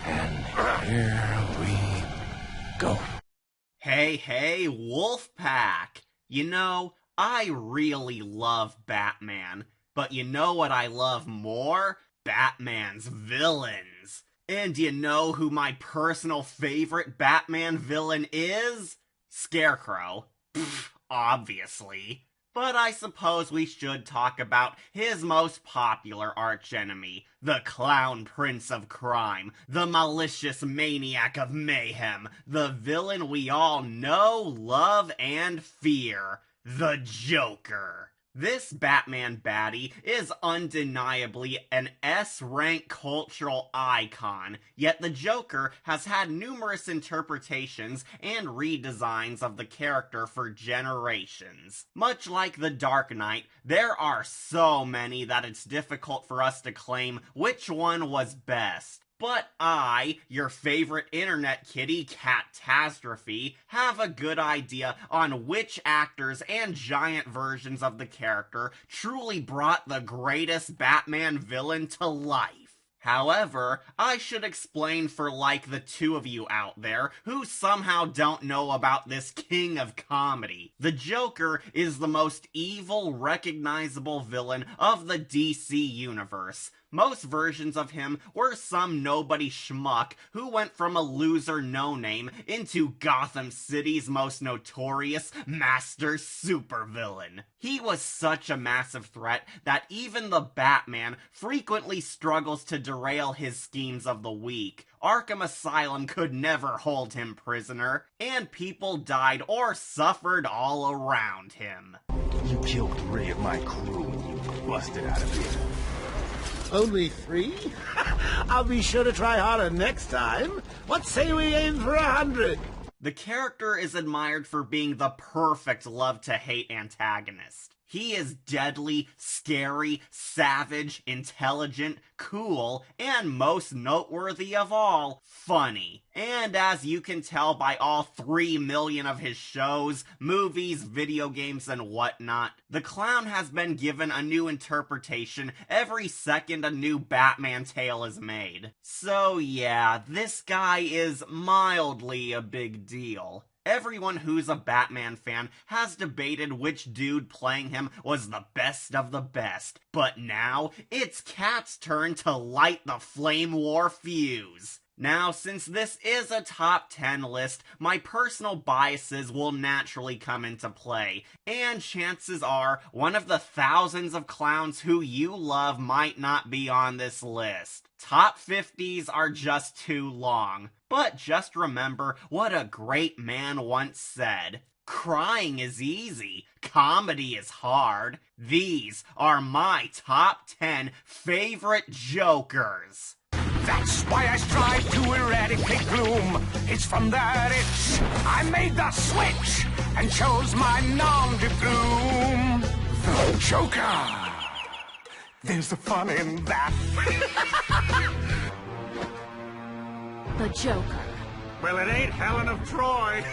And here we go. Hey, Wolfpack! You know, I really love Batman, but you know what I love more? Batman's villains. And you know who my personal favorite Batman villain is? Scarecrow. Pfft, obviously. But I suppose we should talk about his most popular archenemy, the Clown Prince of Crime, the malicious maniac of mayhem, the villain we all know, love, and fear, the Joker. This Batman baddie is undeniably an S-rank cultural icon, yet the Joker has had numerous interpretations and redesigns of the character for generations. Much like the Dark Knight, there are so many that it's difficult for us to claim which one was best. But I, your favorite internet kitty, Catastrophe, have a good idea on which actors and giant versions of the character truly brought the greatest Batman villain to life. However, I should explain for like the two of you out there who somehow don't know about this king of comedy. The Joker is the most evil, recognizable villain of the DC universe. Most versions of him were some nobody schmuck who went from a loser no-name into Gotham City's most notorious master supervillain. He was such a massive threat that even the Batman frequently struggles to derail his schemes of the weak. Arkham Asylum could never hold him prisoner, and people died or suffered all around him. You killed 3 of my crew when you busted out of here. Only 3? I'll be sure to try harder next time. What say we aim for 100? The character is admired for being the perfect love-to-hate antagonist. He is deadly, scary, savage, intelligent, cool, and most noteworthy of all, funny. And as you can tell by all 3 million of his shows, movies, video games, and whatnot, the clown has been given a new interpretation every second a new Batman tale is made. So yeah, this guy is mildly a big deal. Everyone who's a Batman fan has debated which dude playing him was the best of the best, but now it's Cat's turn to light the flame war fuse. Now, since this is a top 10 list, my personal biases will naturally come into play, and chances are one of the thousands of clowns who you love might not be on this list. Top 50s are just too long. But just remember what a great man once said. Crying is easy, comedy is hard. These are my top 10 favorite Jokers. That's why I strive to eradicate gloom. It's from that itch I made the switch and chose my nom de plume. The Joker. There's the fun in that. The Joker. Well, it ain't Helen of Troy.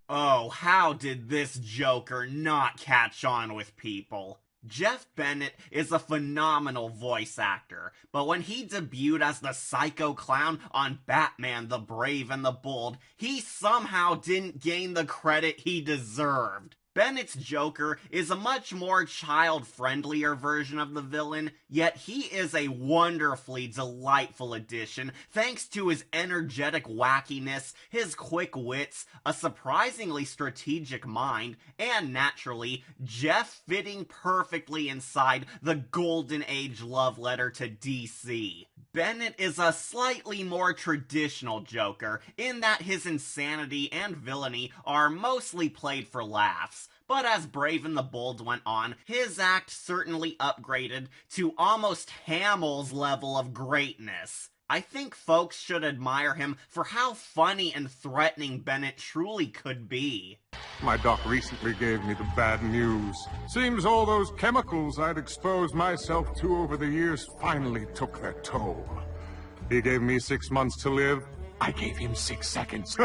Oh, how did this Joker not catch on with people? Jeff Bennett is a phenomenal voice actor, but when he debuted as the Psycho Clown on Batman the Brave and the Bold, he somehow didn't gain the credit he deserved. Bennett's Joker is a much more child-friendlier version of the villain, yet he is a wonderfully delightful addition thanks to his energetic wackiness, his quick wits, a surprisingly strategic mind, and naturally, Jeff fitting perfectly inside the Golden Age love letter to DC. Bennett is a slightly more traditional Joker, in that his insanity and villainy are mostly played for laughs. But as Brave and the Bold went on, his act certainly upgraded to almost Hamill's level of greatness. I think folks should admire him for how funny and threatening Bennett truly could be. My doc recently gave me the bad news. Seems all those chemicals I'd exposed myself to over the years finally took their toll. He gave me 6 months to live. I gave him 6 seconds.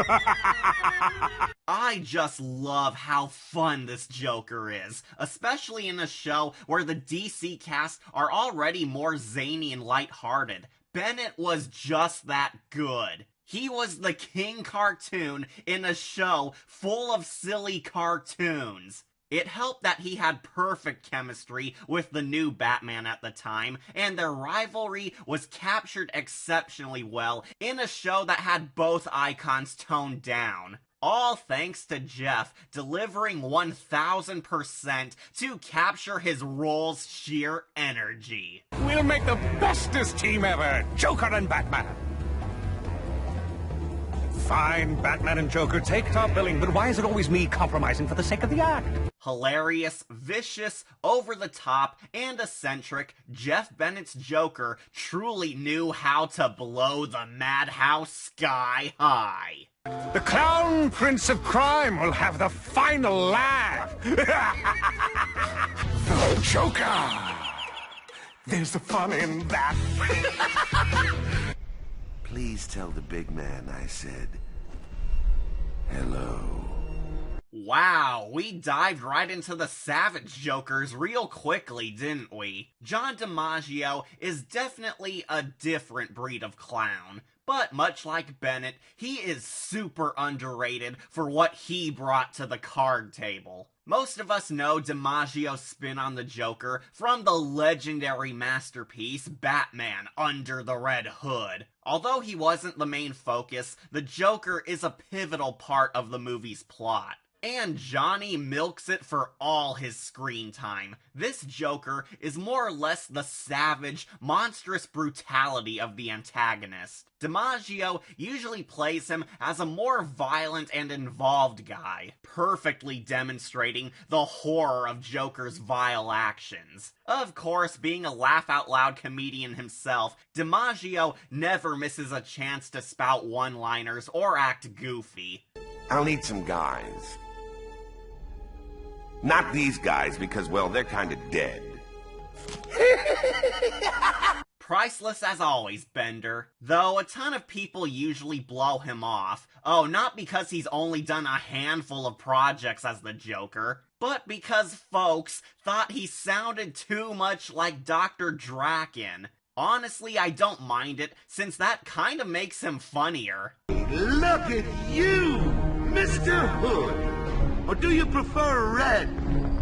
I just love how fun this Joker is, especially in a show where the DC cast are already more zany and lighthearted. Bennett was just that good. He was the king cartoon in a show full of silly cartoons. It helped that he had perfect chemistry with the new Batman at the time, and their rivalry was captured exceptionally well in a show that had both icons toned down. All thanks to Jeff delivering 1000% to capture his role's sheer energy. We'll make the bestest team ever, Joker and Batman. Fine, Batman and Joker take top billing, but why is it always me compromising for the sake of the act? Hilarious, vicious, over-the-top, and eccentric, Jeff Bennett's Joker truly knew how to blow the madhouse sky high. The Clown Prince of Crime will have the final laugh. The Joker. There's the fun in that. Please tell the big man I said hello. Wow, we dived right into the Savage Jokers real quickly, didn't we? John Dimaggio is definitely a different breed of clown, but much like Bennett, he is super underrated for what he brought to the card table. Most of us know Dimaggio's spin on the Joker from the legendary masterpiece Batman Under the Red Hood. Although he wasn't the main focus, the Joker is a pivotal part of the movie's plot. And Johnny milks it for all his screen time. This Joker is more or less the savage, monstrous brutality of the antagonist. Dimaggio usually plays him as a more violent and involved guy, perfectly demonstrating the horror of Joker's vile actions. Of course, being a laugh-out-loud comedian himself, Dimaggio never misses a chance to spout one-liners or act goofy. I'll need some guys. Not these guys, because, well, they're kind of dead. Priceless as always, Bender. Though a ton of people usually blow him off. Oh, not because he's only done a handful of projects as the Joker, but because folks thought he sounded too much like Dr. Draken. Honestly, I don't mind it, since that kinda makes him funnier. Look at you, Mr. Hood. Or do you prefer red?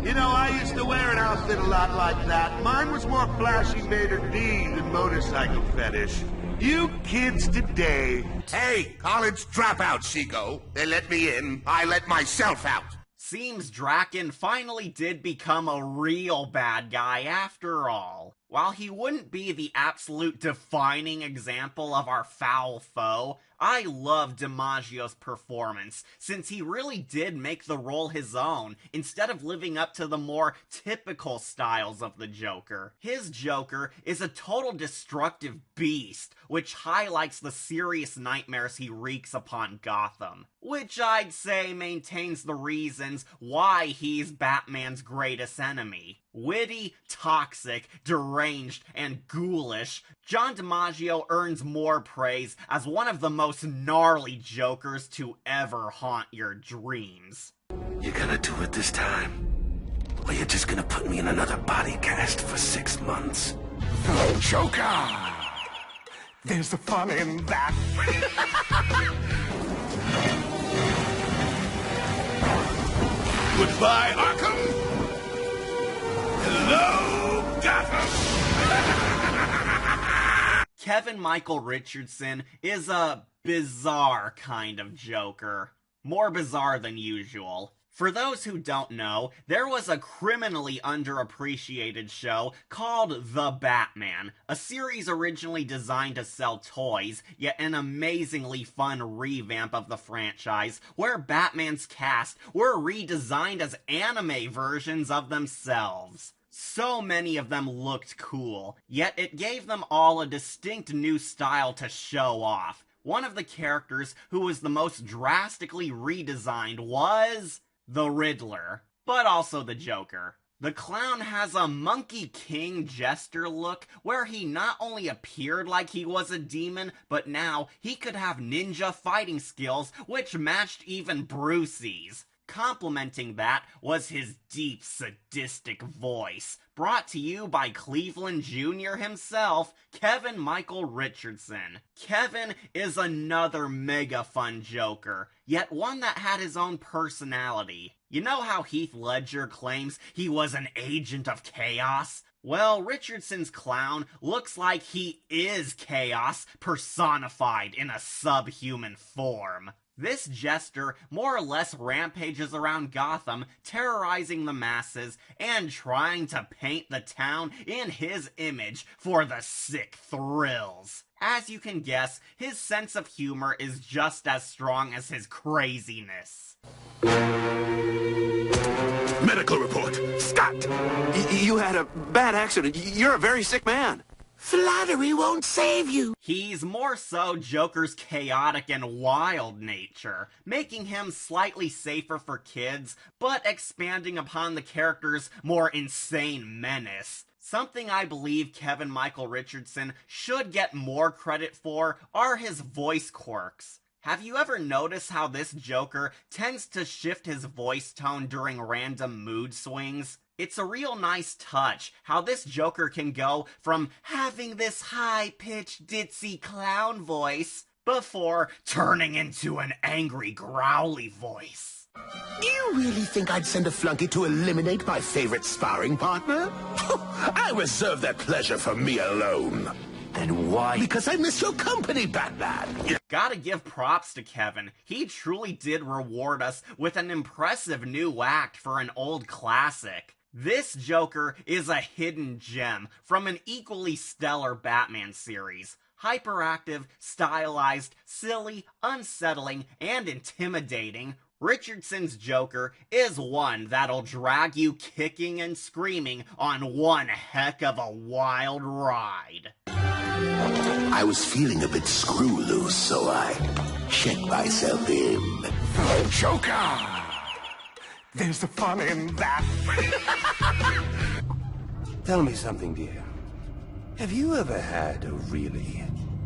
You know, I used to wear an outfit a lot like that. Mine was more flashy maitre d' than motorcycle fetish. You kids today... Hey, college dropout, Chico. They let me in, I let myself out. Seems Draken finally did become a real bad guy after all. While he wouldn't be the absolute defining example of our foul foe, I love Dimaggio's performance, since he really did make the role his own, instead of living up to the more typical styles of the Joker. His Joker is a total destructive beast, which highlights the serious nightmares he wreaks upon Gotham. Which I'd say maintains the reasons why he's Batman's greatest enemy. Witty, toxic, deranged, and ghoulish, John Dimaggio earns more praise as one of the most gnarly Jokers to ever haunt your dreams. You gonna do it this time? Or you're just gonna put me in another body cast for 6 months? The Joker! There's the fun in that. Goodbye, Arkham. Hello, Gotham. Kevin Michael Richardson is a bizarre kind of Joker. More bizarre than usual. For those who don't know, there was a criminally underappreciated show called The Batman, a series originally designed to sell toys, yet an amazingly fun revamp of the franchise, where Batman's cast were redesigned as anime versions of themselves. So many of them looked cool, yet it gave them all a distinct new style to show off. One of the characters who was the most drastically redesigned was the Riddler, but also the Joker. The clown has a Monkey King jester look, where he not only appeared like he was a demon, but now he could have ninja fighting skills which matched even Brucey's. Complementing that was his deep, sadistic voice, brought to you by Cleveland Jr. himself, Kevin Michael Richardson. Kevin is another mega fun Joker, yet one that had his own personality. You know how Heath Ledger claims he was an agent of chaos? Well, Richardson's clown looks like he is chaos personified in a subhuman form. This jester more or less rampages around Gotham, terrorizing the masses and trying to paint the town in his image for the sick thrills. As you can guess, his sense of humor is just as strong as his craziness. Medical report. Scott! You had a bad accident. You're a very sick man. Flattery won't save you. He's more so Joker's chaotic and wild nature, making him slightly safer for kids, but expanding upon the character's more insane menace. Something I believe Kevin Michael Richardson should get more credit for are his voice quirks. Have you ever noticed how this Joker tends to shift his voice tone during random mood swings? It's a real nice touch how this Joker can go from having this high-pitched ditzy clown voice before turning into an angry growly voice. Do you really think I'd send a flunky to eliminate my favorite sparring partner? I reserve that pleasure for me alone. Then why? Because I miss your company, Batman. Gotta give props to Kevin. He truly did reward us with an impressive new act for an old classic. This Joker is a hidden gem from an equally stellar Batman series. Hyperactive, stylized, silly, unsettling, and intimidating, Richardson's Joker is one that'll drag you kicking and screaming on one heck of a wild ride. I was feeling a bit screw loose, so I checked myself in. The Joker! There's the fun in that. Tell me something, dear. Have you ever had a really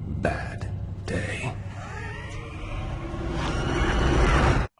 bad day?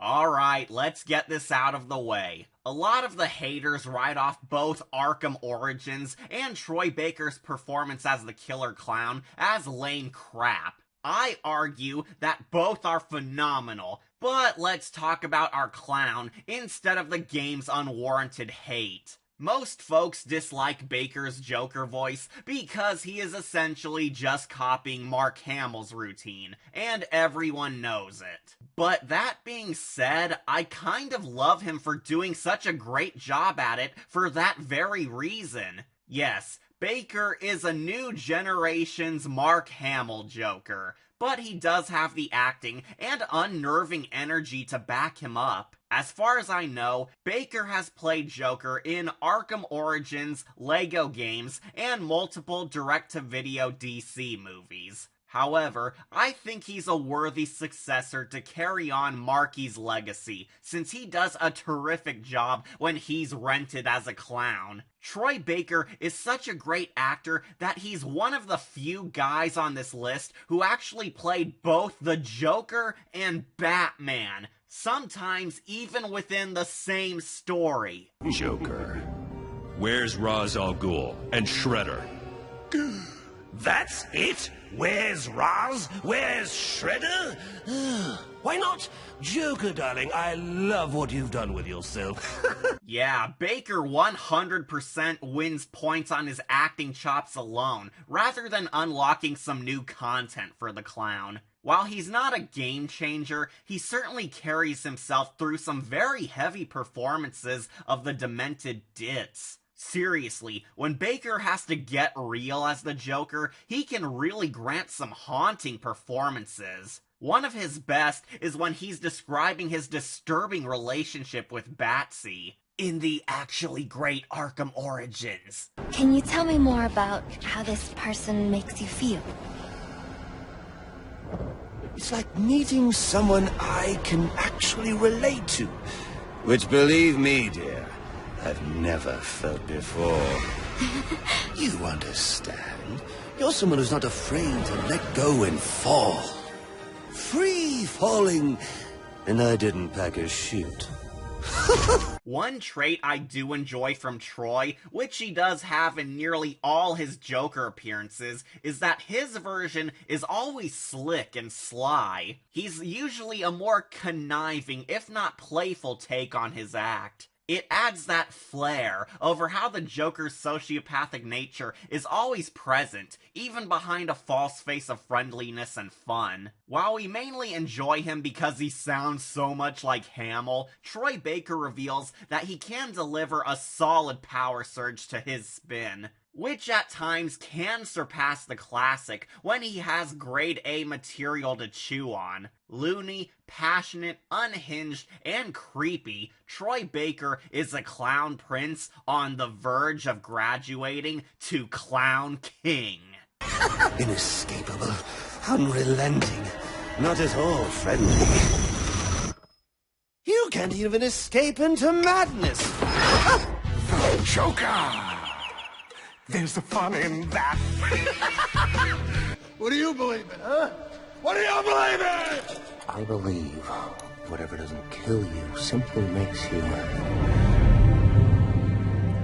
Alright, let's get this out of the way. A lot of the haters write off both Arkham Origins and Troy Baker's performance as the Killer Clown as lame crap. I argue that both are phenomenal, but let's talk about our clown instead of the game's unwarranted hate. Most folks dislike Baker's Joker voice because he is essentially just copying Mark Hamill's routine, and everyone knows it. But that being said, I kind of love him for doing such a great job at it for that very reason. Yes, Baker is a new generation's Mark Hamill Joker, but he does have the acting and unnerving energy to back him up. As far as I know, Baker has played Joker in Arkham Origins, Lego games, and multiple direct-to-video DC movies. However, I think he's a worthy successor to carry on Marky's legacy, since he does a terrific job when he's rented as a clown. Troy Baker is such a great actor that he's one of the few guys on this list who actually played both the Joker and Batman, sometimes even within the same story. Joker. Where's Ra's al Ghul and Shredder? That's it? Where's Ra's? Where's Shredder? Why not? Joker, darling, I love what you've done with yourself. Yeah, Baker 100% wins points on his acting chops alone, rather than unlocking some new content for the clown. While he's not a game changer, he certainly carries himself through some very heavy performances of the demented Dits. Seriously, when Baker has to get real as the Joker, he can really grant some haunting performances. One of his best is when he's describing his disturbing relationship with Batsy in the actually great Arkham Origins. Can you tell me more about how this person makes you feel? It's like meeting someone I can actually relate to. Which, believe me, dear, I've never felt before. You understand? You're someone who's not afraid to let go and fall. Free falling. And I didn't pack a chute. One trait I do enjoy from Troy, which he does have in nearly all his Joker appearances, is that his version is always slick and sly. He's usually a more conniving, if not playful, take on his act. It adds that flair over how the Joker's sociopathic nature is always present, even behind a false face of friendliness and fun. While we mainly enjoy him because he sounds so much like Hamill, Troy Baker reveals that he can deliver a solid power surge to his spin, which at times can surpass the classic when he has grade A material to chew on. Looney, passionate, unhinged, and creepy, Troy Baker is a clown prince on the verge of graduating to Clown King. Inescapable, unrelenting, not at all friendly. You can't even escape into madness. The Joker! There's the fun in that. What do you believe in, huh? What do you believe in? I believe whatever doesn't kill you simply makes you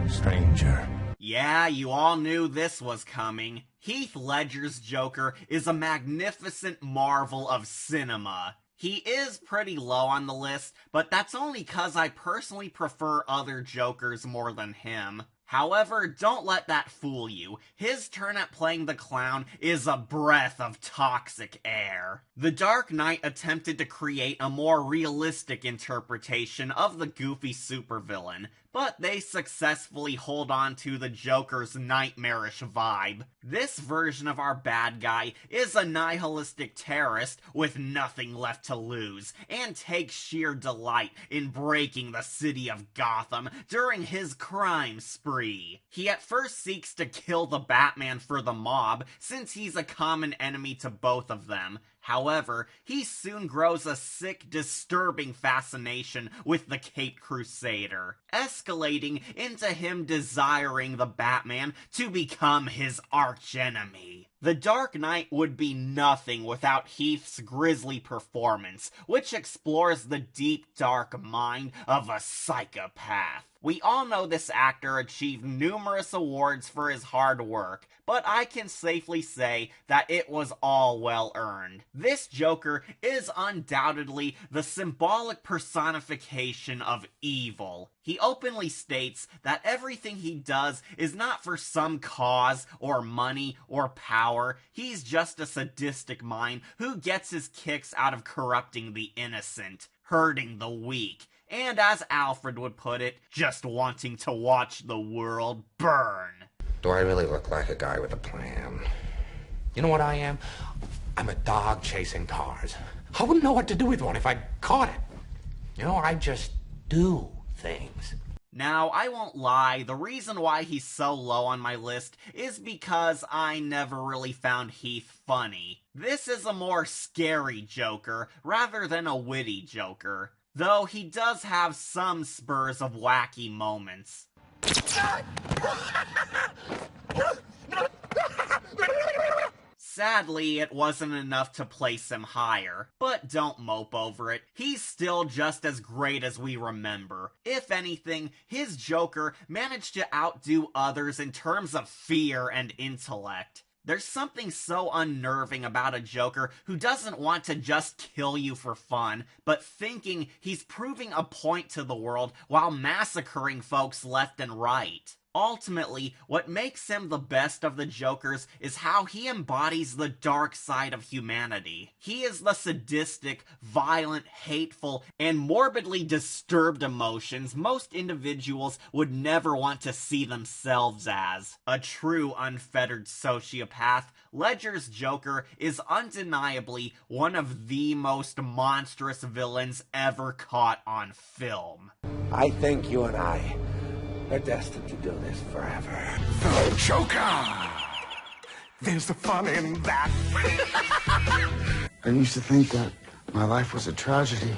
stranger. Yeah, you all knew this was coming. Heath Ledger's Joker is a magnificent marvel of cinema. He is pretty low on the list, but that's only 'cause I personally prefer other Jokers more than him. However, don't let that fool you. His turn at playing the clown is a breath of toxic air. The Dark Knight attempted to create a more realistic interpretation of the goofy supervillain, but they successfully hold on to the Joker's nightmarish vibe. This version of our bad guy is a nihilistic terrorist with nothing left to lose, and takes sheer delight in breaking the city of Gotham during his crime spree. He at first seeks to kill the Batman for the mob, since he's a common enemy to both of them. However, he soon grows a sick, disturbing fascination with the Caped Crusader, escalating into him desiring the Batman to become his archenemy. The Dark Knight would be nothing without Heath's grisly performance, which explores the deep, dark mind of a psychopath. We all know this actor achieved numerous awards for his hard work, but I can safely say that it was all well earned. This Joker is undoubtedly the symbolic personification of evil. He openly states that everything he does is not for some cause or money or power. He's just a sadistic mind who gets his kicks out of corrupting the innocent, hurting the weak, and as Alfred would put it, just wanting to watch the world burn. Do I really look like a guy with a plan? You know what I am? I'm a dog chasing cars. I wouldn't know what to do with one if I caught it. You know, I just do things. Now, I won't lie, the reason why he's so low on my list is because I never really found Heath funny. This is a more scary Joker, rather than a witty Joker. Though he does have some spurs of wacky moments. Sadly, it wasn't enough to place him higher, but don't mope over it. He's still just as great as we remember. If anything, his Joker managed to outdo others in terms of fear and intellect. There's something so unnerving about a Joker who doesn't want to just kill you for fun, but thinking he's proving a point to the world while massacring folks left and right. Ultimately, what makes him the best of the Jokers is how he embodies the dark side of humanity. He is the sadistic, violent, hateful, and morbidly disturbed emotions most individuals would never want to see themselves as. A true unfettered sociopath, Ledger's Joker is undeniably one of the most monstrous villains ever caught on film. I think you and I are destined to do this forever. The Joker! There's the fun in that. I used to think that my life was a tragedy.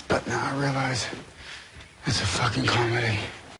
But now I realize it's a fucking comedy.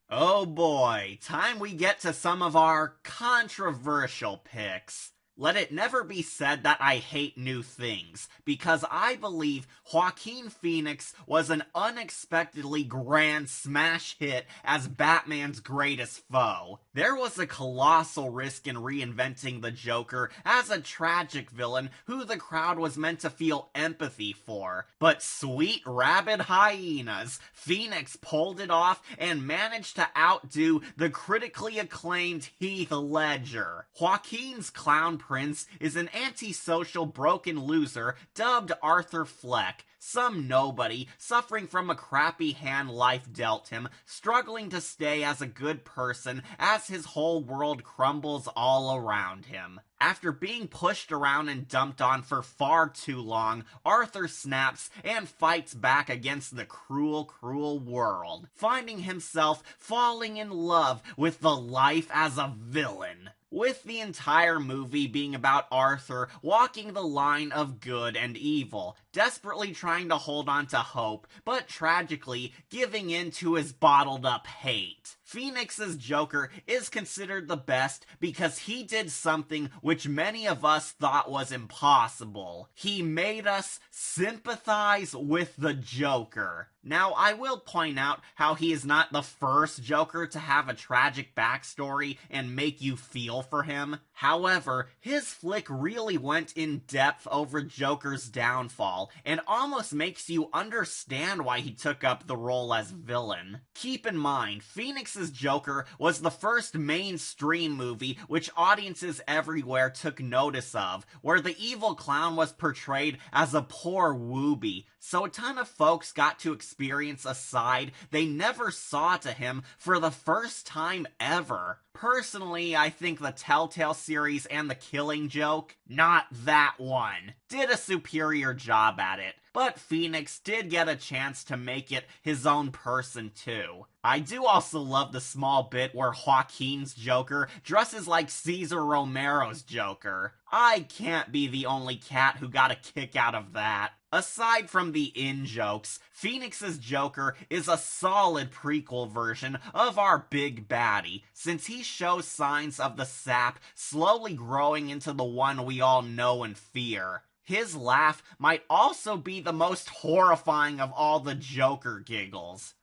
Oh boy, time we get to some of our controversial picks. Let it never be said that I hate new things, because I believe Joaquin Phoenix was an unexpectedly grand smash hit as Batman's greatest foe. There was a colossal risk in reinventing the Joker as a tragic villain who the crowd was meant to feel empathy for, but sweet rabid hyenas, Phoenix pulled it off and managed to outdo the critically acclaimed Heath Ledger. Joaquin's clown prince is an antisocial broken loser dubbed Arthur Fleck, some nobody, suffering from a crappy hand life dealt him, struggling to stay as a good person as his whole world crumbles all around him. After being pushed around and dumped on for far too long, Arthur snaps and fights back against the cruel, cruel world, finding himself falling in love with the life as a villain. With the entire movie being about Arthur walking the line of good and evil, desperately trying to hold on to hope, but tragically giving in to his bottled-up hate. Phoenix's Joker is considered the best because he did something which many of us thought was impossible. He made us sympathize with the Joker. Now, I will point out how he is not the first Joker to have a tragic backstory and make you feel for him. However, his flick really went in depth over Joker's downfall, and almost makes you understand why he took up the role as villain. Keep in mind, Phoenix's Joker was the first mainstream movie which audiences everywhere took notice of, where the evil clown was portrayed as a poor wooby, so a ton of folks got to experience a side they never saw to him for the first time ever. Personally, I think the Telltale series and The Killing Joke, not that one, did a superior job at it, but Phoenix did get a chance to make it his own person too. I do also love the small bit where Joaquin's Joker dresses like Cesar Romero's Joker. I can't be the only cat who got a kick out of that. Aside from the in-jokes, Phoenix's Joker is a solid prequel version of our big baddie, since he shows signs of the sap slowly growing into the one we all know and fear. His laugh might also be the most horrifying of all the Joker giggles.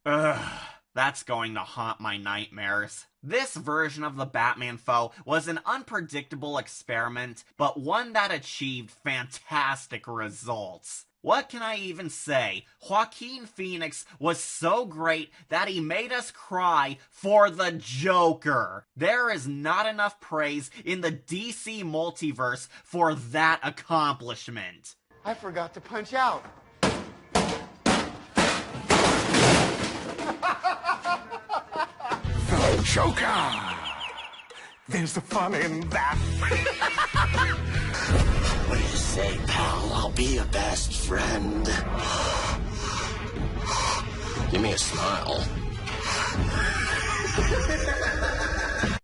Ugh. That's going to haunt my nightmares. This version of the Batman foe was an unpredictable experiment, but one that achieved fantastic results. What can I even say? Joaquin Phoenix was so great that he made us cry for the Joker. There is not enough praise in the DC multiverse for that accomplishment. I forgot to punch out. The Joker! There's the fun in that. What do you say, pal? I'll be your best friend. Give me a smile.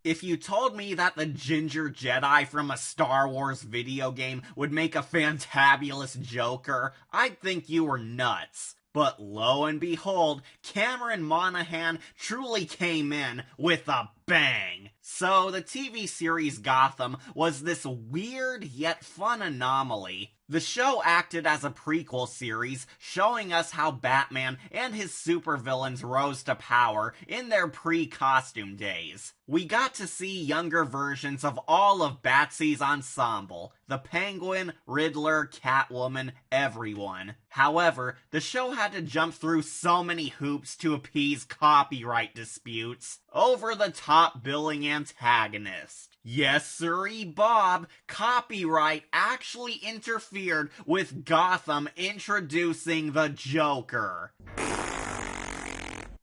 If you told me that the Ginger Jedi from a Star Wars video game would make a fantabulous Joker, I'd think you were nuts. But lo and behold, Cameron Monaghan truly came in with a bang. So the TV series Gotham was this weird yet fun anomaly. The show acted as a prequel series, showing us how Batman and his supervillains rose to power in their pre-costume days. We got to see younger versions of all of Batsy's ensemble, the Penguin, Riddler, Catwoman, everyone. However, the show had to jump through so many hoops to appease copyright disputes. Over-the-top billing antagonist. Yes, sirree, Bob, copyright actually interfered with Gotham introducing the Joker.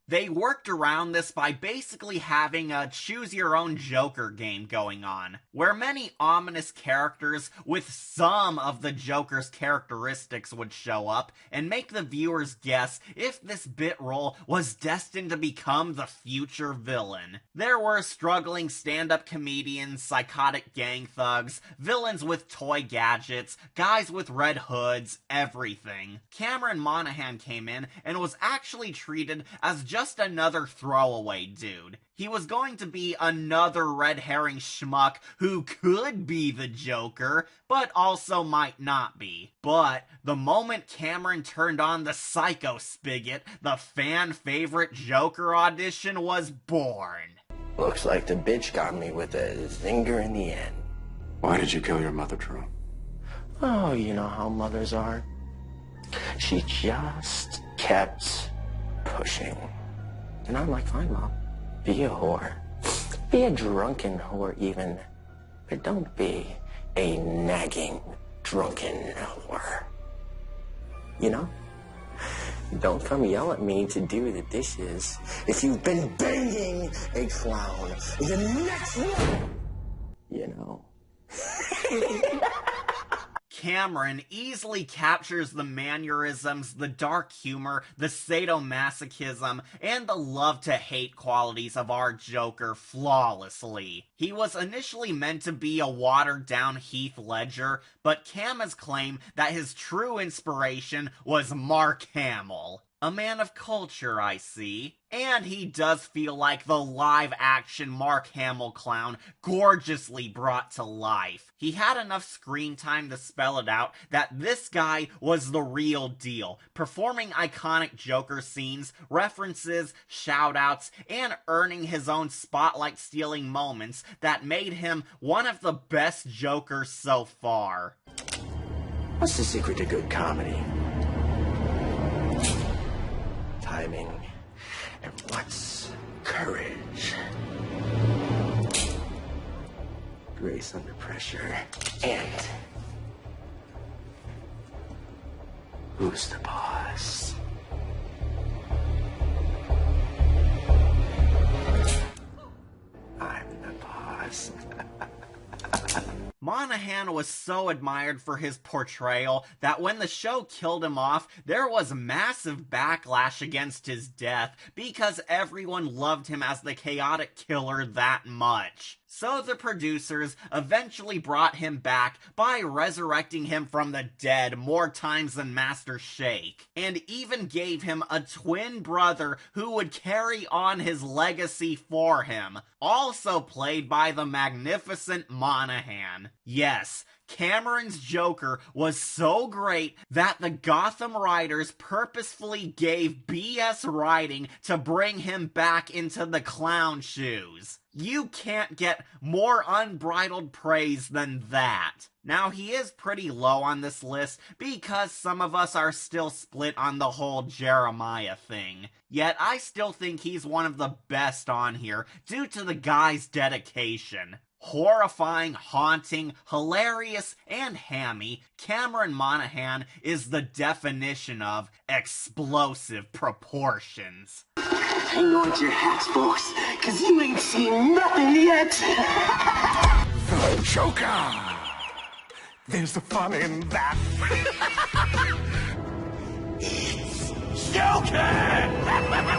They worked around this by basically having a choose-your-own-Joker game going on, where many ominous characters with some of the Joker's characteristics would show up and make the viewers guess if this bit role was destined to become the future villain. There were struggling stand-up comedians, psychotic gang thugs, villains with toy gadgets, guys with red hoods, everything. Cameron Monaghan came in and was actually treated as just just another throwaway dude. He was going to be another red herring schmuck who could be the Joker, but also might not be. But the moment Cameron turned on the Psycho spigot, the fan-favorite Joker audition was born. Looks like the bitch got me with a zinger in the end. Why did you kill your mother, Drew? Oh, you know how mothers are. She just kept pushing. And I'm like, fine, Mom. Be a whore. Be a drunken whore even. But don't be a nagging, drunken whore. You know? Don't come yell at me to do the dishes if you've been banging a clown in the next one. You know? Cameron easily captures the mannerisms, the dark humor, the sadomasochism, and the love-to-hate qualities of our Joker flawlessly. He was initially meant to be a watered-down Heath Ledger, but Cam has claimed that his true inspiration was Mark Hamill. A man of culture, I see. And he does feel like the live-action Mark Hamill clown gorgeously brought to life. He had enough screen time to spell it out that this guy was the real deal, performing iconic Joker scenes, references, shoutouts, and earning his own spotlight-stealing moments that made him one of the best Jokers so far. What's the secret to good comedy? Timing. And what's courage? Grace under pressure. And who's the boss? I'm the boss. Monaghan was so admired for his portrayal that when the show killed him off, there was massive backlash against his death because everyone loved him as the chaotic killer that much. So the producers eventually brought him back by resurrecting him from the dead more times than Master Shake, and even gave him a twin brother who would carry on his legacy for him, also played by the magnificent Monaghan. Yes, Cameron's Joker was so great that the Gotham writers purposefully gave BS writing to bring him back into the clown shoes. You can't get more unbridled praise than that. Now, he is pretty low on this list because some of us are still split on the whole Jeremiah thing. Yet I still think he's one of the best on here due to the guy's dedication. Horrifying, haunting, hilarious, and hammy, Cameron Monaghan is the definition of explosive proportions. Hang on to your hats, folks, because you ain't seen nothing yet. The Joker! There's the fun in that. It's Joker!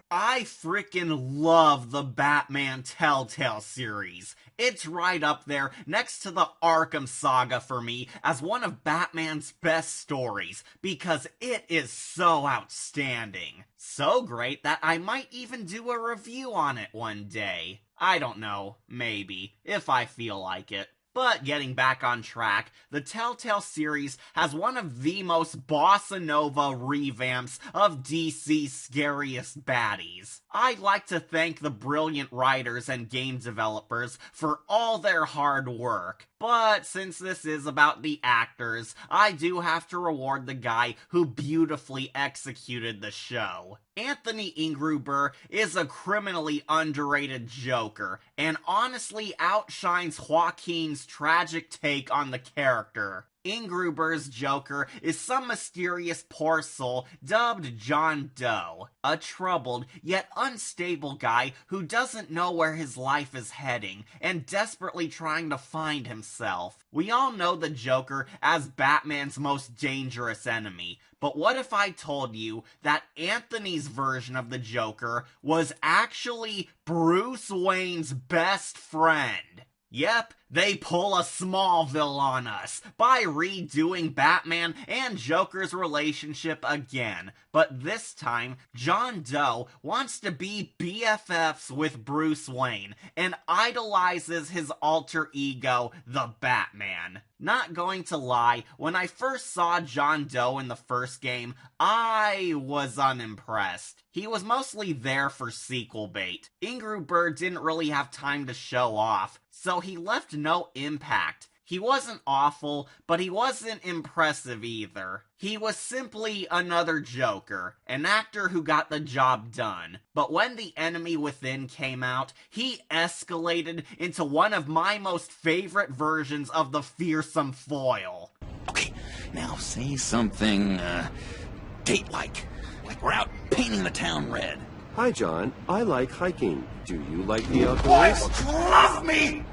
I frickin' love the Batman Telltale series. It's right up there next to the Arkham Saga for me as one of Batman's best stories because it is so outstanding. So great that I might even do a review on it one day. I don't know, maybe, if I feel like it. But getting back on track, the Telltale series has one of the most bossa nova revamps of DC's scariest baddies. I'd like to thank the brilliant writers and game developers for all their hard work. But since this is about the actors, I do have to reward the guy who beautifully executed the show. Anthony Ingruber is a criminally underrated Joker, and honestly outshines Joaquin's tragic take on the character. Ingruber's Joker is some mysterious poor soul dubbed John Doe, a troubled yet unstable guy who doesn't know where his life is heading and desperately trying to find himself. We all know the Joker as Batman's most dangerous enemy, but what if I told you that Anthony's version of the Joker was actually Bruce Wayne's best friend? Yep, They pull a Smallville on us by redoing Batman and Joker's relationship again. But this time, John Doe wants to be BFFs with Bruce Wayne and idolizes his alter ego, the Batman. Not going to lie, when I first saw John Doe in the first game, I was unimpressed. He was mostly there for sequel bait. Ingruber didn't really have time to show off, so he left no impact. He wasn't awful, but he wasn't impressive either. He was simply another Joker, an actor who got the job done. But when The Enemy Within came out, he escalated into one of my most favorite versions of the fearsome foil. Okay, now say something, date-like. Like we're out painting the town red. Hi, John. I like hiking. Do you like the outdoors? Boys love me!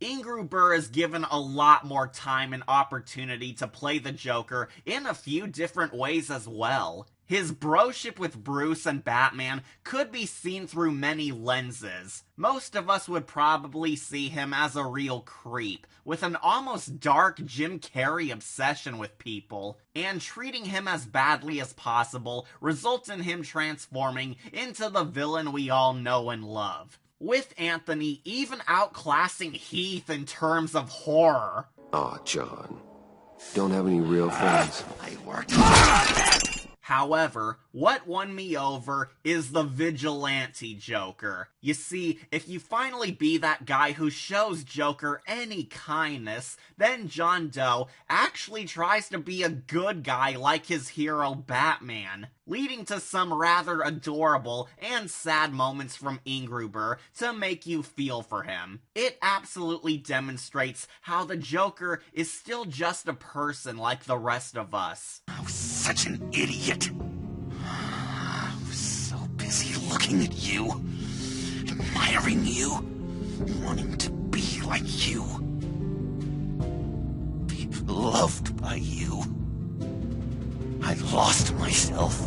Ingruber is given a lot more time and opportunity to play the Joker in a few different ways as well. His broship with Bruce and Batman could be seen through many lenses. Most of us would probably see him as a real creep, with an almost dark Jim Carrey obsession with people, and treating him as badly as possible results in him transforming into the villain we all know and love. With Anthony even outclassing Heath in terms of horror. Aw, John. Don't have any real friends. I worked hard. However, what won me over is the vigilante Joker. You see, if you finally be that guy who shows Joker any kindness, then John Doe actually tries to be a good guy like his hero Batman, leading to some rather adorable and sad moments from Ingruber to make you feel for him. It absolutely demonstrates how the Joker is still just a person like the rest of us. I was such an idiot. I was so busy looking at you, admiring you, wanting to be like you, be loved by you. I lost myself.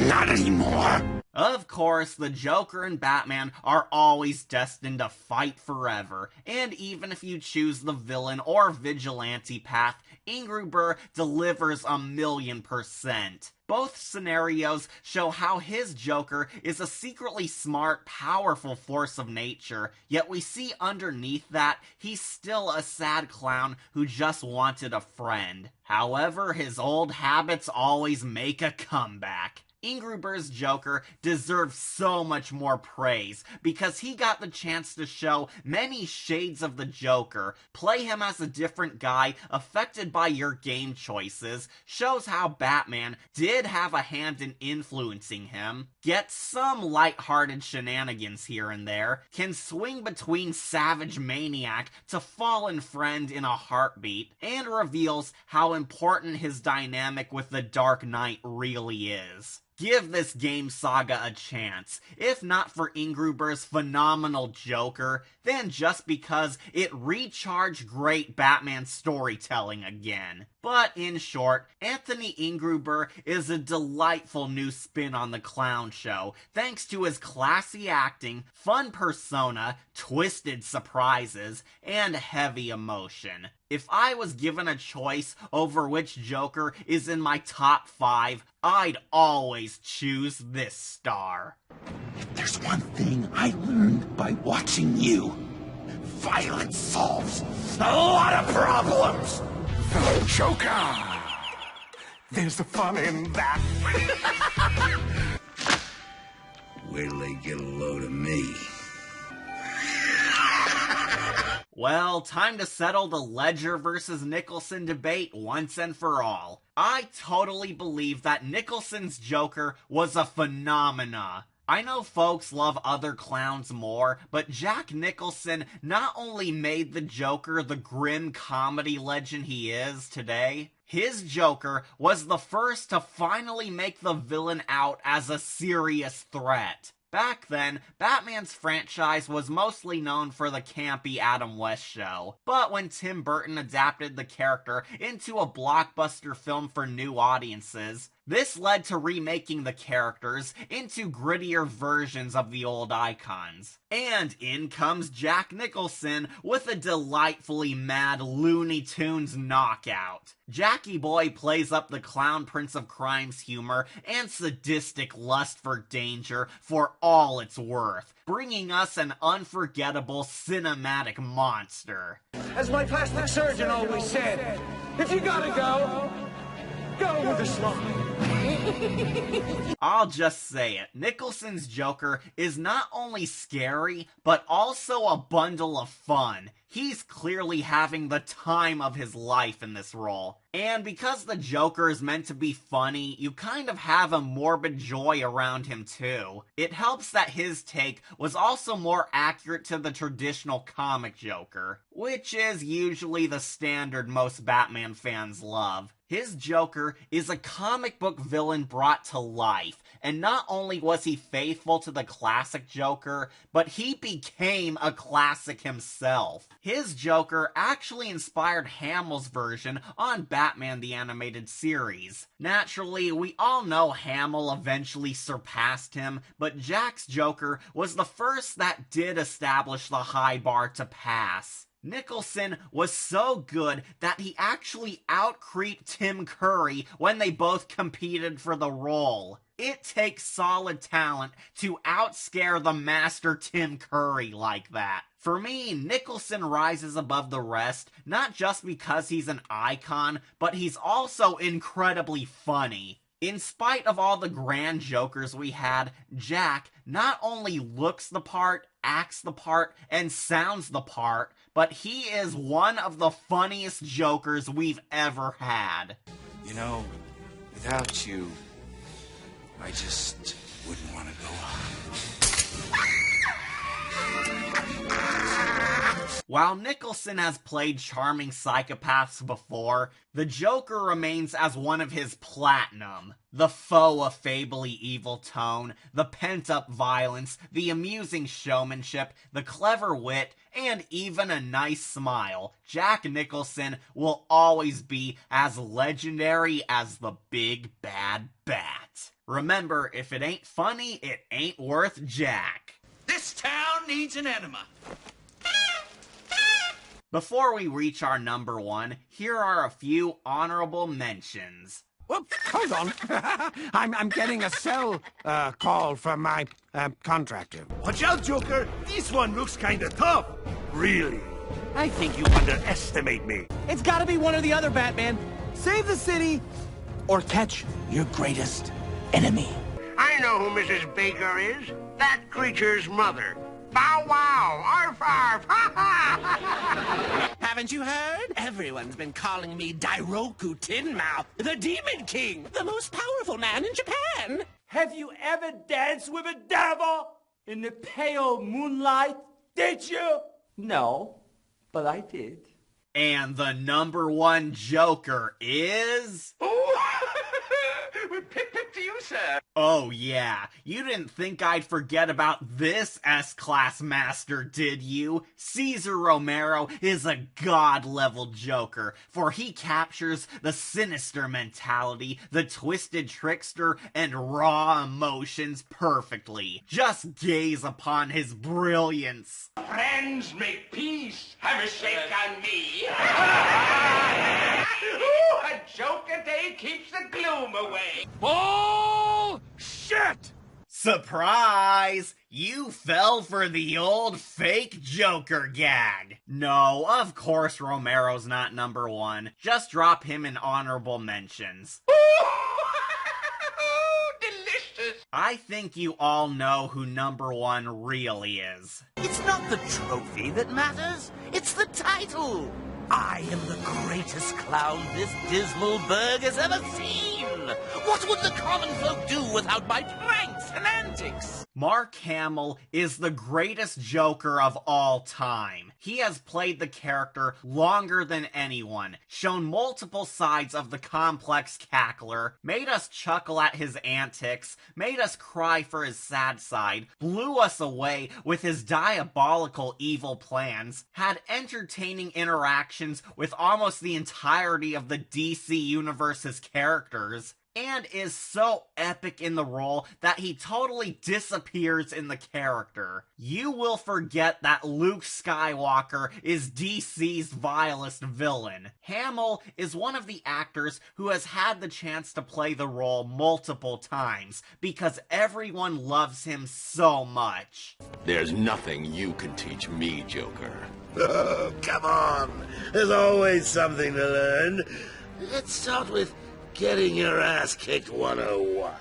Not anymore. Of course, the Joker and Batman are always destined to fight forever, and even if you choose the villain or vigilante path, Ingruber delivers 1,000,000%. Both scenarios show how his Joker is a secretly smart, powerful force of nature, yet we see underneath that he's still a sad clown who just wanted a friend. However, his old habits always make a comeback. Ingruber's Joker deserves so much more praise because he got the chance to show many shades of the Joker, play him as a different guy affected by your game choices, shows how Batman did have a hand in influencing him, gets some lighthearted shenanigans here and there, can swing between savage maniac to fallen friend in a heartbeat, and reveals how important his dynamic with the Dark Knight really is. Give this game saga a chance, if not for Ingruber's phenomenal Joker, then just because it recharged great Batman storytelling again. But in short, Anthony Ingruber is a delightful new spin on the clown show, thanks to his classy acting, fun persona, twisted surprises, and heavy emotion. If I was given a choice over which Joker is in my top 5, I'd always choose this star. If there's one thing I learned by watching you, violence solves a lot of problems. The Joker! There's the fun in that. Wait till they get a load of me. Well, time to settle the Ledger versus Nicholson debate once and for all. I totally believe that Nicholson's Joker was a phenomena. I know folks love other clowns more, but Jack Nicholson not only made the Joker the grim comedy legend he is today, his Joker was the first to finally make the villain out as a serious threat. Back then, Batman's franchise was mostly known for the campy Adam West show, but when Tim Burton adapted the character into a blockbuster film for new audiences, This led to remaking the characters into grittier versions of the old icons. And in comes Jack Nicholson with a delightfully mad Looney Tunes knockout. Jackie Boy plays up the Clown Prince of Crime's humor and sadistic lust for danger for all it's worth, bringing us an unforgettable cinematic monster. As my plastic surgeon always said, if you gotta go, go with a smile. I'll just say it, Nicholson's Joker is not only scary, but also a bundle of fun. He's clearly having the time of his life in this role. And because the Joker is meant to be funny, you kind of have a morbid joy around him too. It helps that his take was also more accurate to the traditional comic Joker, which is usually the standard most Batman fans love. His Joker is a comic book villain brought to life, and not only was he faithful to the classic Joker, but he became a classic himself. His Joker actually inspired Hamill's version on Batman the Animated Series. Naturally, we all know Hamill eventually surpassed him, but Jack's Joker was the first that did establish the high bar to pass. Nicholson was so good that he actually out-creeped Tim Curry when they both competed for the role. It takes solid talent to outscare the master Tim Curry like that. For me, Nicholson rises above the rest, not just because he's an icon, but he's also incredibly funny. In spite of all the grand Jokers we had, Jack not only looks the part, acts the part, and sounds the part, but he is one of the funniest Jokers we've ever had. You know, without you, I just wouldn't want to go on. While Nicholson has played charming psychopaths before, the Joker remains as one of his platinum. The faux affably evil tone, the pent-up violence, the amusing showmanship, the clever wit, and even a nice smile. Jack Nicholson will always be as legendary as the Big Bad Bat. Remember, if it ain't funny, it ain't worth Jack. This town needs an enema. Before we reach our number one, here are a few honorable mentions. Whoops, hold on. I'm getting a cell call from my contractor. Watch out, Joker. This one looks kinda tough. Really? I think you underestimate me. It's gotta be one or the other, Batman. Save the city or catch your greatest enemy. I know who Mrs. Baker is. That creature's mother. Bow wow! Arf arf! Ha ha! Haven't you heard? Everyone's been calling me Dairoku Tin Mouth, the Demon King, the most powerful man in Japan. Have you ever danced with a devil in the pale moonlight? Did you? No, but I did. And the number one Joker is... Pip pip to you, sir. Oh yeah, you didn't think I'd forget about this S-Class master, did you? Cesar Romero is a god-level Joker, for he captures the sinister mentality, the twisted trickster, and raw emotions perfectly. Just gaze upon his brilliance. Friends make peace. Have a shake on me. Ooh, a joke a day keeps the gloom away. Bullshit! Surprise! You fell for the old fake Joker gag. No, of course Romero's not number one. Just drop him in honorable mentions. Delicious. I think you all know who number one really is. It's not the trophy that matters, it's the title. I am the greatest clown this dismal burg has ever seen. What would the common folk do without my pranks and antics? Mark Hamill is the greatest Joker of all time. He has played the character longer than anyone, shown multiple sides of the complex cackler, made us chuckle at his antics, made us cry for his sad side, blew us away with his diabolical evil plans, had entertaining interactions with almost the entirety of the DC Universe's characters, and is so epic in the role that he totally disappears in the character. You will forget that Luke Skywalker is DC's vilest villain. Hamill is one of the actors who has had the chance to play the role multiple times because everyone loves him so much. There's nothing you can teach me, Joker. Oh, come on. There's always something to learn. Let's start with getting your ass kicked 101.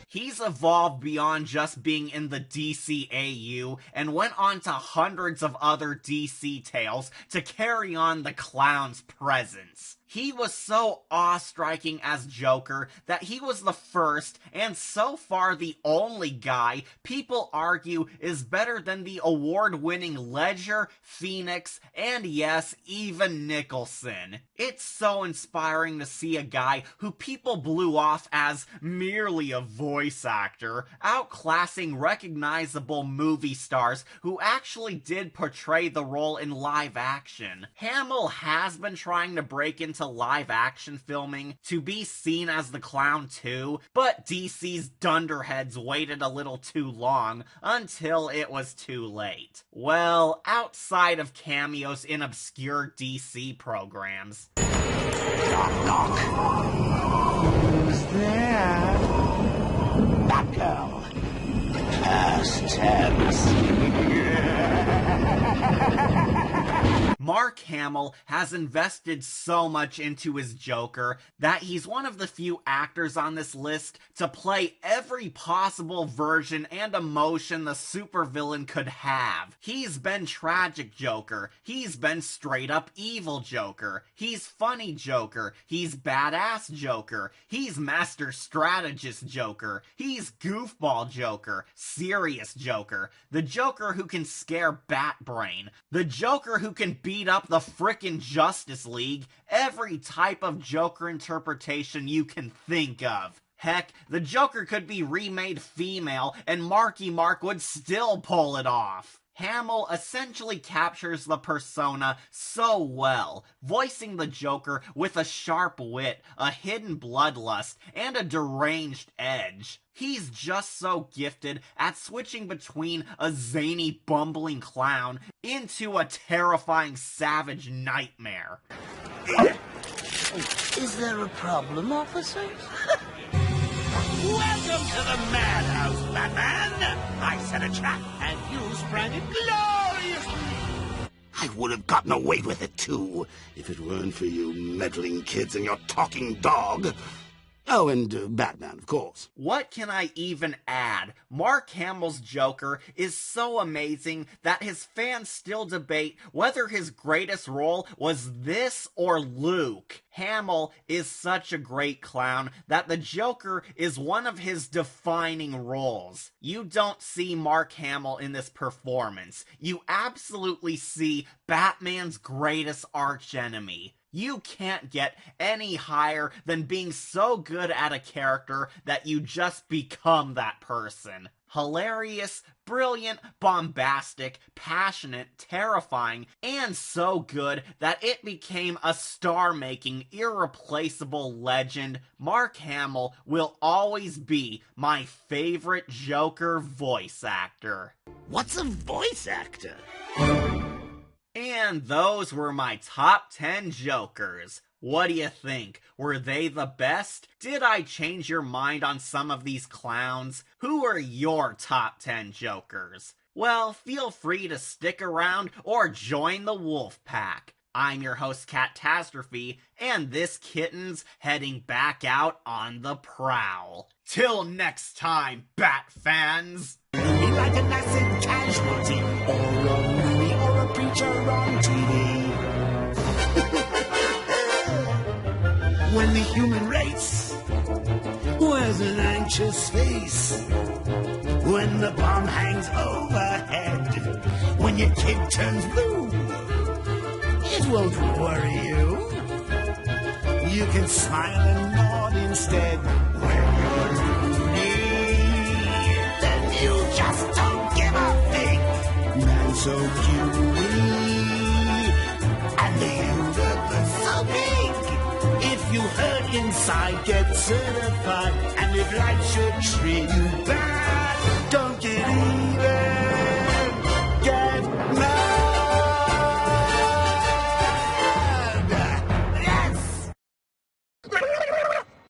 He's evolved beyond just being in the DCAU and went on to hundreds of other DC tales to carry on the clown's presence. He was so awe-striking as Joker that he was the first, and so far the only guy, people argue is better than the award-winning Ledger, Phoenix, and yes, even Nicholson. It's so inspiring to see a guy who people blew off as merely a voice actor, outclassing recognizable movie stars who actually did portray the role in live action. Hamill has been trying to break into live action filming to be seen as the clown too, but DC's dunderheads waited a little too long until it was too late. Well, outside of cameos in obscure DC programs. Knock, knock. Who's there? Batgirl. Past tense. Mark Hamill has invested so much into his Joker that he's one of the few actors on this list to play every possible version and emotion the supervillain could have. He's been tragic Joker, he's been straight up evil Joker, he's funny Joker, he's badass Joker, he's master strategist Joker, he's goofball Joker, serious Joker, the Joker who can scare Batbrain, the Joker who can beat up the frickin' Justice League, every type of Joker interpretation you can think of. Heck, the Joker could be remade female and Marky Mark would still pull it off. Hamill essentially captures the persona so well, voicing the Joker with a sharp wit, a hidden bloodlust, and a deranged edge. He's just so gifted at switching between a zany, bumbling clown into a terrifying, savage nightmare. Is there a problem, officers? Welcome to the madhouse, Batman! I set a trap, and you sprang it gloriously! I would have gotten away with it, too, if it weren't for you meddling kids and your talking dog. Oh, and Batman, of course. What can I even add? Mark Hamill's Joker is so amazing that his fans still debate whether his greatest role was this or Luke. Hamill is such a great clown that the Joker is one of his defining roles. You don't see Mark Hamill in this performance. You absolutely see Batman's greatest archenemy. You can't get any higher than being so good at a character that you just become that person. Hilarious, brilliant, bombastic, passionate, terrifying, and so good that it became a star-making, irreplaceable legend, Mark Hamill will always be my favorite Joker voice actor. What's a voice actor? And those were my top 10 Jokers. What do you think? Were they the best? Did I change your mind on some of these clowns? Who are your top 10 Jokers? Well, feel free to stick around or join the wolf pack. I'm your host, Catastrophe, and this kitten's heading back out on the prowl. Till next time, Bat fans! Looney like an acid casualty, or a Looney or a preacher on TV. When the human race wears an anxious face, when the bomb hangs overhead, when your kid turns blue, it won't worry you. You can smile and nod instead. When you're Looney, then you just don't give a fig. Man so cutie, and the universe so big. If you hurt inside, get certified. And if life should treat you